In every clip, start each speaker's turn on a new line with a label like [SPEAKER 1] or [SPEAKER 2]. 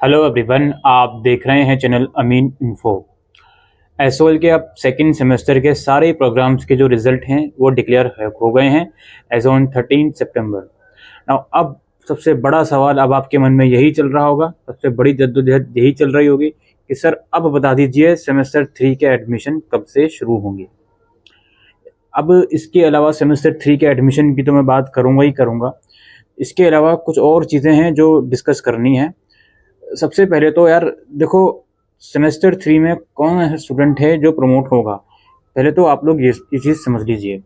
[SPEAKER 1] Hello everyone, आप देख रहे हैं चैनल अमीन इन्फो। एसओएल के अब सेकंड सेमेस्टर के सारे प्रोग्राम्स के जो रिजल्ट हैं वो डिक्लेयर हो गए हैं एज ऑन 13 सितंबर। नाउ अब सबसे बड़ा सवाल अब आपके मन में यही चल रहा होगा, सबसे बड़ी जद्दोजहद यही चल रही होगी कि सर अब बता दीजिए सेमेस्टर 3 के एडमिशन कब से शुरू होंगे। अब इसके अलावा सेमेस्टर 3 के एडमिशन की तो मैं बात करूँगा ही करूँगा, इसके अलावा कुछ और चीज़ें हैं जो डिस्कस करनी है। सबसे पहले तो यार देखो, सेमेस्टर 3 में कौन ऐसा स्टूडेंट है जो प्रमोट होगा। पहले तो आप लोग ये चीज़ समझ लीजिए।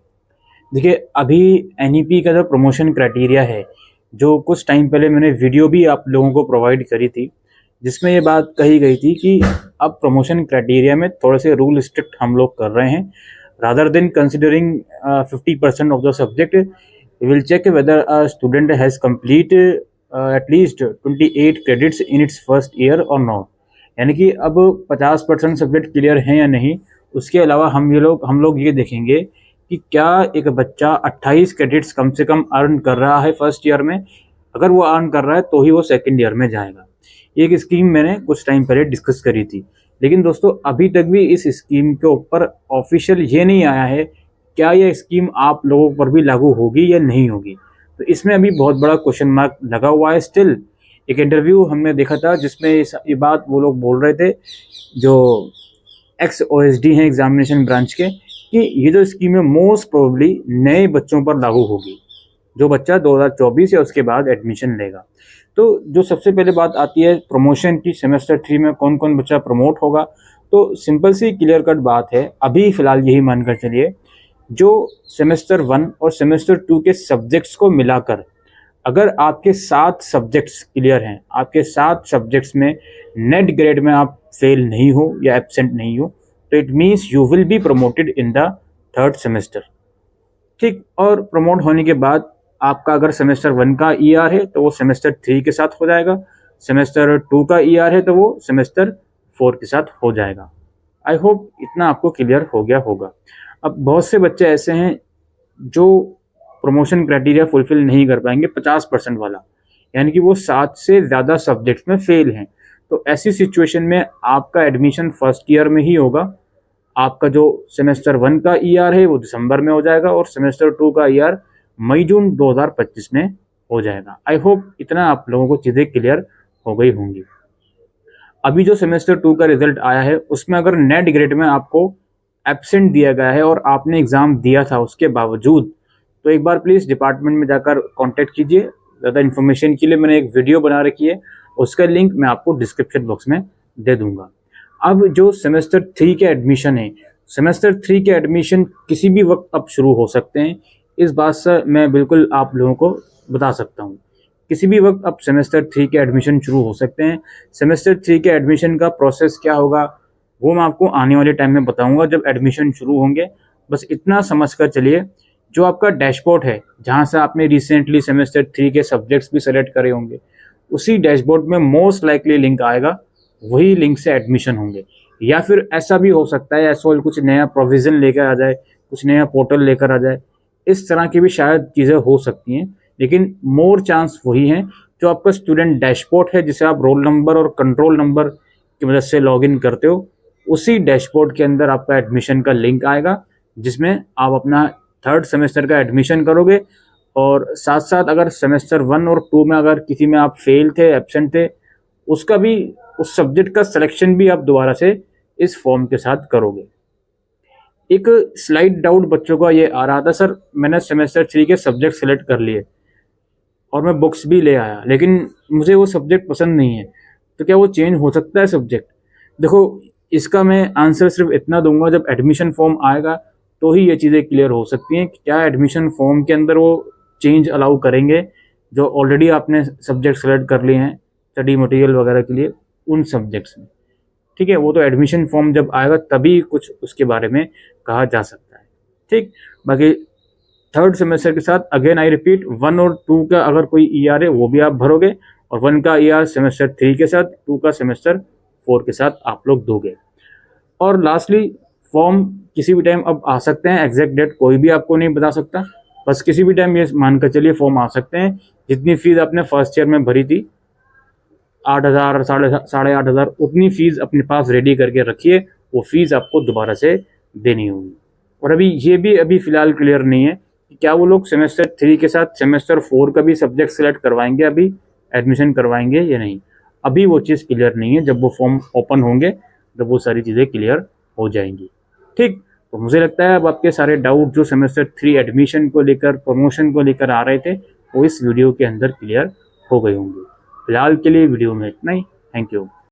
[SPEAKER 1] देखिए, अभी एनईपी का जो प्रमोशन क्राइटेरिया है, जो कुछ टाइम पहले मैंने वीडियो भी आप लोगों को प्रोवाइड करी थी, जिसमें ये बात कही गई थी कि अब प्रमोशन क्राइटेरिया में थोड़े से रूल स्ट्रिक्ट हम लोग कर रहे हैं। Rather than considering 50% of the subject, we will check whether a student has complete at least 28 credits in its first year or not। यानी कि अब 50% सब्जेक्ट क्लियर हैं या नहीं। उसके अलावा हम लोग ये देखेंगे कि क्या एक बच्चा 28 क्रेडिट्स कम से कम अर्न कर रहा है फर्स्ट ईयर में। अगर वो अर्न कर रहा है तो ही वो सेकेंड ईयर में जाएगा। एक स्कीम मैंने कुछ टाइम पहले डिस्कस करी थी, लेकिन दोस्तों अभी तक भी इस स्कीम के ऊपर ऑफिशियल ये नहीं आया है क्या यह स्कीम आप लोगों पर भी लागू होगी या नहीं होगी। तो इसमें अभी बहुत बड़ा क्वेश्चन मार्क लगा हुआ है स्टिल। एक इंटरव्यू हमने देखा था जिसमें ये बात वो लोग बोल रहे थे जो एक्स OSD हैं एग्जामिनेशन ब्रांच के, कि ये जो स्कीम है मोस्ट प्रोबेबली नए बच्चों पर लागू होगी, जो बच्चा 2024 या उसके बाद एडमिशन लेगा। तो जो सबसे पहले बात आती है प्रमोशन की, सेमेस्टर 3 में कौन कौन बच्चा प्रमोट होगा। तो सिंपल सी क्लियर कट बात है, अभी फ़िलहाल यही मानकर चलिए जो सेमेस्टर 1 और सेमेस्टर 2 के सब्जेक्ट्स को मिलाकर अगर आपके 7 सब्जेक्ट्स क्लियर हैं, आपके 7 सब्जेक्ट्स में नेट ग्रेड में आप फेल नहीं हो या एब्सेंट नहीं हो, तो it means you will be promoted in the third semester. ठीक, और प्रमोट होने के बाद आपका अगर सेमेस्टर 1 का ER है तो वो सेमेस्टर 3 के साथ हो जाएगा, सेमेस्टर 2 का ER है तो वो सेमेस्टर 4 के साथ हो जाएगा। आई होप इतना आपको क्लियर हो गया होगा। अब बहुत से बच्चे ऐसे हैं जो प्रमोशन क्राइटेरिया फुलफिल नहीं कर पाएंगे 50% वाला, यानी कि वो 7 से ज़्यादा सब्जेक्ट्स में फेल हैं। तो ऐसी सिचुएशन में आपका एडमिशन फर्स्ट ईयर में ही होगा। आपका जो सेमेस्टर 1 का ER है वो दिसंबर में हो जाएगा और सेमेस्टर 2 का ER मई जून 2025 में हो जाएगा। आई होप इतना आप लोगों को चीज़ें क्लियर हो गई होंगी। अभी जो सेमेस्टर 2 का रिजल्ट आया है उसमें अगर नेट ग्रेड में आपको एब्सेंट दिया गया है और आपने एग्ज़ाम दिया था उसके बावजूद, तो एक बार प्लीज़ डिपार्टमेंट में जाकर कांटेक्ट कीजिए। ज़्यादा इन्फॉर्मेशन के लिए मैंने एक वीडियो बना रखी है, उसका लिंक मैं आपको डिस्क्रिप्शन बॉक्स में दे दूंगा। अब जो सेमेस्टर 3 के एडमिशन है, सेमेस्टर 3 के एडमिशन किसी भी वक्त अब शुरू हो सकते हैं। इस बात से मैं बिल्कुल आप लोगों को बता सकता हूँ, किसी भी वक्त अब सेमेस्टर 3 के एडमिशन शुरू हो सकते हैं। सेमेस्टर 3 के एडमिशन का प्रोसेस क्या होगा वो मैं आपको आने वाले टाइम में बताऊंगा जब एडमिशन शुरू होंगे। बस इतना समझ कर चलिए, जो आपका डैशबोर्ड है जहां से आपने रिसेंटली सेमेस्टर 3 के सब्जेक्ट्स भी सेलेक्ट करे होंगे, उसी डैशबोर्ड में मोस्ट लाइकली लिंक आएगा, वही लिंक से एडमिशन होंगे। या फिर ऐसा भी हो सकता है एसओएल कुछ नया प्रोविज़न लेकर आ जाए, कुछ नया पोर्टल लेकर आ जाए, इस तरह की भी शायद चीज़ें हो सकती हैं। लेकिन मोर चांस वही है जो आपका स्टूडेंट डैशबोर्ड है, जिसे आप रोल नंबर और कंट्रोल नंबर की मदद से लॉगिन करते हो, उसी डैशबोर्ड के अंदर आपका एडमिशन का लिंक आएगा, जिसमें आप अपना थर्ड सेमेस्टर का एडमिशन करोगे। और साथ साथ अगर सेमेस्टर 1 और 2 में अगर किसी में आप फेल थे, एब्सेंट थे, उसका भी, उस सब्जेक्ट का सिलेक्शन भी आप दोबारा से इस फॉर्म के साथ करोगे। एक स्लाइड डाउट बच्चों का ये आ रहा था, सर मैंने सेमेस्टर 3 के सब्जेक्ट सेलेक्ट कर लिए और मैं बुक्स भी ले आया, लेकिन मुझे वो सब्जेक्ट पसंद नहीं है, तो क्या वो चेंज हो सकता है सब्जेक्ट? देखो, इसका मैं आंसर सिर्फ इतना दूंगा, जब एडमिशन फॉर्म आएगा तो ही ये चीज़ें क्लियर हो सकती हैं कि क्या एडमिशन फॉर्म के अंदर वो चेंज अलाउ करेंगे जो ऑलरेडी आपने सब्जेक्ट सेलेक्ट कर लिए हैं स्टडी मटेरियल वगैरह के लिए उन सब्जेक्ट्स में। ठीक है, वो तो एडमिशन फॉर्म जब आएगा तभी कुछ उसके बारे में कहा जा सकता है। ठीक, बाकी थर्ड सेमेस्टर के साथ अगेन आई रिपीट, 1 और 2 का अगर कोई ER है वो भी आप भरोगे, और 1 का ER सेमेस्टर 3 के साथ, 2 का सेमेस्टर 4 के साथ आप लोग दोगे। और लास्टली, फॉर्म किसी भी टाइम अब आ सकते हैं, एग्जैक्ट डेट कोई भी आपको नहीं बता सकता, बस किसी भी टाइम ये मानकर चलिए फॉर्म आ सकते हैं। जितनी फीस आपने फर्स्ट ईयर में भरी थी 8,000 साढ़े 8,000 उतनी फ़ीस अपने पास रेडी करके रखिए, वो फ़ीस आपको दोबारा से देनी होगी। और अभी फ़िलहाल क्लियर नहीं है कि क्या वो लोग सेमेस्टर 3 के साथ सेमेस्टर 4 का भी सब्जेक्ट सेलेक्ट करवाएंगे, अभी एडमिशन करवाएंगे या नहीं, अभी वो चीज़ क्लियर नहीं है। जब वो फॉर्म ओपन होंगे तब वो सारी चीज़ें क्लियर हो जाएंगी। ठीक, तो मुझे लगता है अब आपके सारे डाउट जो सेमेस्टर 3 एडमिशन को लेकर, प्रमोशन को लेकर आ रहे थे, वो इस वीडियो के अंदर क्लियर हो गए होंगे। फिलहाल के लिए वीडियो में इतना ही। Thank you.